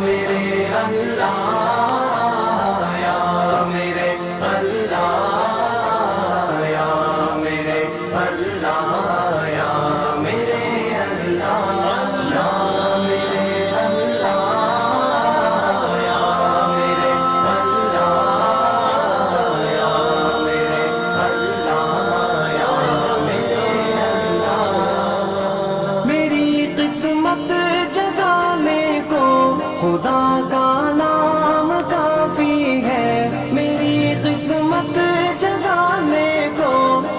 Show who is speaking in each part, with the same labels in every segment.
Speaker 1: میرے اللہ یا میرے اللہ یا میرے اللہ یا میرے اللہ یا میرے اللہ یا میرے اللہ یا میرے اللہ یا میرے اللہ میری قسمت جگانے کو خدا کا نام کافی ہے میری قسمت جگانے کو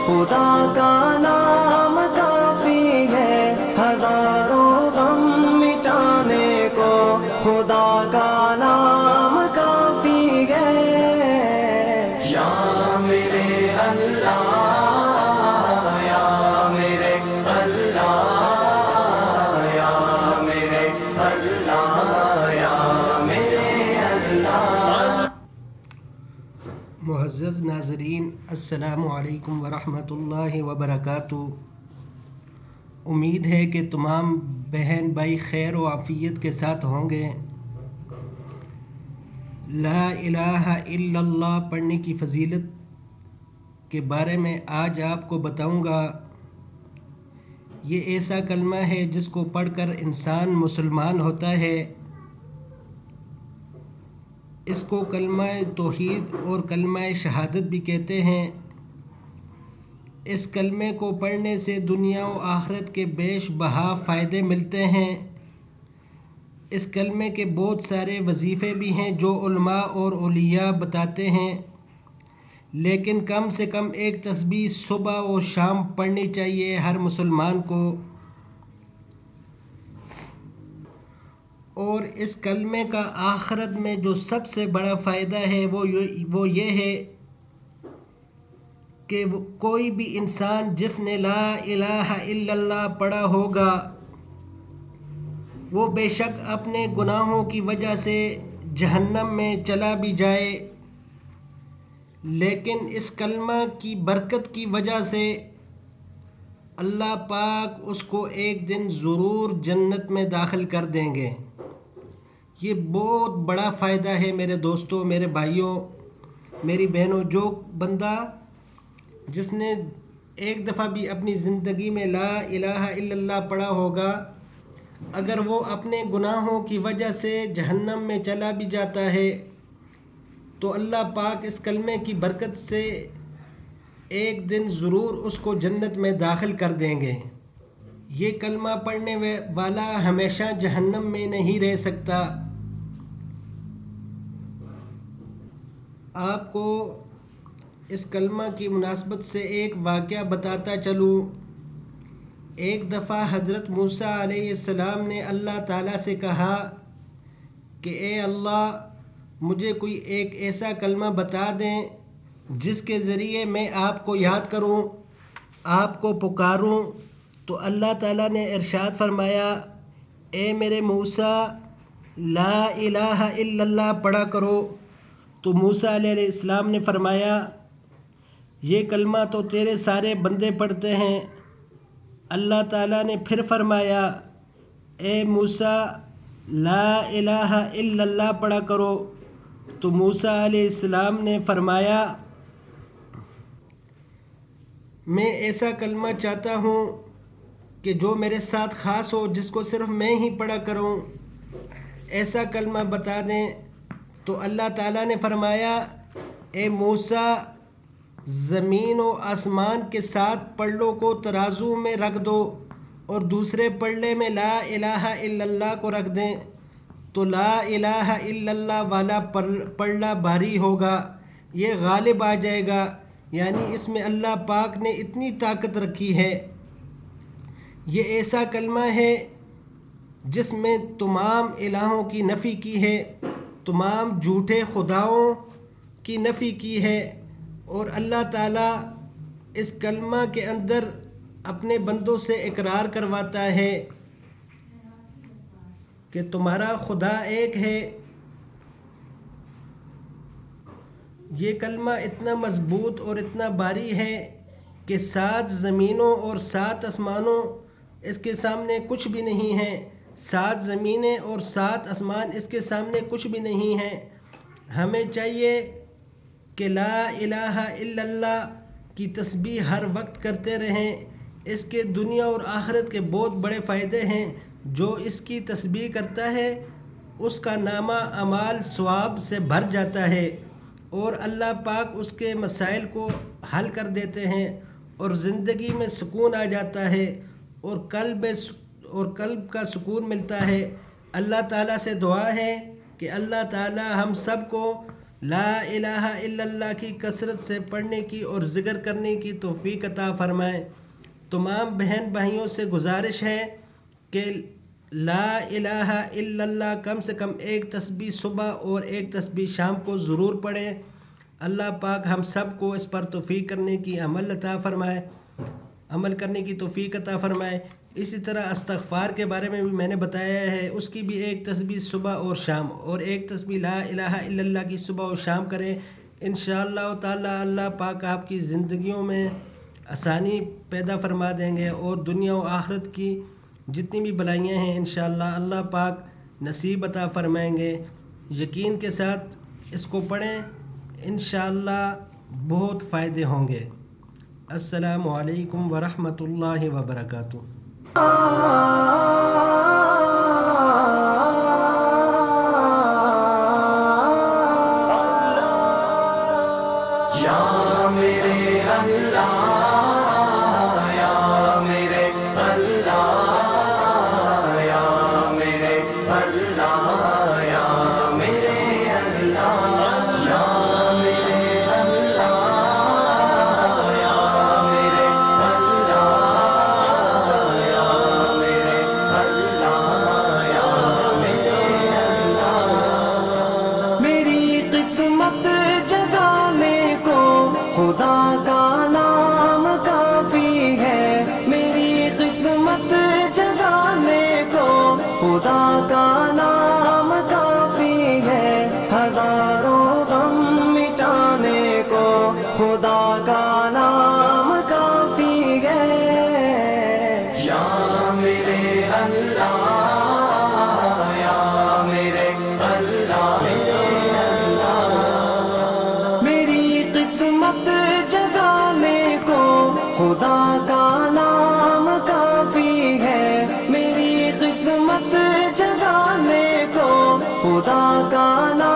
Speaker 1: خدا کا نام کافی ہے ہزاروں غم مٹانے کو خدا کا نام کافی ہے یا میرے اللہ یا میرے اللہ یا میرے اللہ یا میرے اللہ
Speaker 2: معزز ناظرین، السلام علیکم ورحمۃ اللہ وبرکاتہ۔ امید ہے کہ تمام بہن بھائی خیر و عافیت کے ساتھ ہوں گے۔ لا الہ الا اللہ پڑھنے کی فضیلت کے بارے میں آج آپ کو بتاؤں گا۔ یہ ایسا کلمہ ہے جس کو پڑھ کر انسان مسلمان ہوتا ہے۔ اس کو کلمہ توحید اور کلمہ شہادت بھی کہتے ہیں۔ اس کلمے کو پڑھنے سے دنیا و آخرت کے بیش بہا فائدے ملتے ہیں۔ اس کلمے کے بہت سارے وظیفے بھی ہیں جو علماء اور اولیاء بتاتے ہیں، لیکن کم سے کم ایک تسبیح صبح و شام پڑھنی چاہیے ہر مسلمان کو۔ اور اس کلمے کا آخرت میں جو سب سے بڑا فائدہ ہے وہ یہ ہے کہ کوئی بھی انسان جس نے لا الہ الا اللہ پڑھا ہوگا وہ بے شک اپنے گناہوں کی وجہ سے جہنم میں چلا بھی جائے، لیکن اس کلمہ کی برکت کی وجہ سے اللہ پاک اس کو ایک دن ضرور جنت میں داخل کر دیں گے۔ یہ بہت بڑا فائدہ ہے میرے دوستوں، میرے بھائیوں، میری بہنوں۔ جو بندہ جس نے ایک دفعہ بھی اپنی زندگی میں لا الہ الا اللہ پڑھا ہوگا، اگر وہ اپنے گناہوں کی وجہ سے جہنم میں چلا بھی جاتا ہے تو اللہ پاک اس کلمے کی برکت سے ایک دن ضرور اس کو جنت میں داخل کر دیں گے۔ یہ کلمہ پڑھنے والا ہمیشہ جہنم میں نہیں رہ سکتا۔ آپ کو اس کلمہ کی مناسبت سے ایک واقعہ بتاتا چلوں۔ ایک دفعہ حضرت موسیٰ علیہ السلام نے اللہ تعالیٰ سے کہا کہ اے اللہ، مجھے کوئی ایک ایسا کلمہ بتا دیں جس کے ذریعے میں آپ کو یاد کروں، آپ کو پکاروں۔ تو اللہ تعالیٰ نے ارشاد فرمایا، اے میرے موسیٰ، لا الہ الا اللہ پڑھا کرو۔ تو موسیٰ علیہ السلام نے فرمایا، یہ کلمہ تو تیرے سارے بندے پڑھتے ہیں۔ اللہ تعالیٰ نے پھر فرمایا، اے موسیٰ، لا الہ الا اللہ پڑھا کرو۔ تو موسیٰ علیہ السلام نے فرمایا، میں ایسا کلمہ چاہتا ہوں کہ جو میرے ساتھ خاص ہو، جس کو صرف میں ہی پڑھا کروں، ایسا کلمہ بتا دیں۔ تو اللہ تعالیٰ نے فرمایا، اے موسیٰ، زمین و آسمان کے 7 پلڑوں کو ترازو میں رکھ دو اور دوسرے پلڑے میں لا الہ الا اللہ کو رکھ دیں تو لا الہ الا اللہ والا پلڑا بھاری ہوگا، یہ غالب آ جائے گا۔ یعنی اس میں اللہ پاک نے اتنی طاقت رکھی ہے۔ یہ ایسا کلمہ ہے جس میں تمام الہوں کی نفی کی ہے، تمام جھوٹے خداؤں کی نفی کی ہے، اور اللہ تعالیٰ اس کلمہ کے اندر اپنے بندوں سے اقرار کرواتا ہے کہ تمہارا خدا ایک ہے۔ یہ کلمہ اتنا مضبوط اور اتنا بھاری ہے کہ کہ 7 زمینوں اور 7 آسمانوں اس کے سامنے کچھ بھی نہیں ہیں۔ 7 زمینیں اور 7 آسمان اس کے سامنے کچھ بھی نہیں ہیں۔ ہمیں چاہیے کہ لا الہ الا اللہ کی تسبیح ہر وقت کرتے رہیں۔ اس کے دنیا اور آخرت کے بہت بڑے فائدے ہیں۔ جو اس کی تسبیح کرتا ہے اس کا نامہ اعمال ثواب سے بھر جاتا ہے، اور اللہ پاک اس کے مسائل کو حل کر دیتے ہیں، اور زندگی میں سکون آ جاتا ہے، اور قلب کا سکون ملتا ہے۔ اللہ تعالیٰ سے دعا ہے کہ اللہ تعالیٰ ہم سب کو لا الہ الا اللہ کی کثرت سے پڑھنے کی اور ذکر کرنے کی توفیق عطا فرمائے۔ تمام بہن بھائیوں سے گزارش ہے کہ لا الہ الا اللہ کم سے کم ایک تسبیح صبح اور ایک تسبیح شام کو ضرور پڑھیں۔ اللہ پاک ہم سب کو اس پر توفیق کرنے کی عمل کرنے کی توفیق عطا فرمائے۔ اسی طرح استغفار کے بارے میں بھی میں نے بتایا ہے، اس کی بھی ایک تسبیح صبح اور شام، اور ایک تسبیح لا الہ الا اللہ کی صبح اور شام کریں۔ انشاءاللہ تعالی اللہ پاک آپ کی زندگیوں میں آسانی پیدا فرما دیں گے، اور دنیا و آخرت کی جتنی بھی بلائیاں ہیں انشاءاللہ اللہ پاک نصیب عطا فرمائیں گے۔ یقین کے ساتھ اس کو پڑھیں، انشاءاللہ بہت فائدے ہوں گے۔ السلام علیکم ورحمۃ اللہ وبرکاتہ۔
Speaker 1: یا میرے اللہ، یا میرے اللہ، یا میرے اللہ، یا میرے اللہ، یا میرے اللہ، یا میرے اللہ، یا میرے اللہ، یا میرے اللہ۔ میری قسمت جگانے کو خدا کا نام کافی ہے، میری قسمت جگانے کو خدا کا نام کافی ہے، ہزاروں غم مٹانے کو خدا کا نام کافی ہے۔ یا میرے اللہ، یا میرے اللہ، میرے اللہ۔ میری قسمت جگانے کو خدا کا نام کافی ہے، میری قسمت جگانے کو خدا کا نام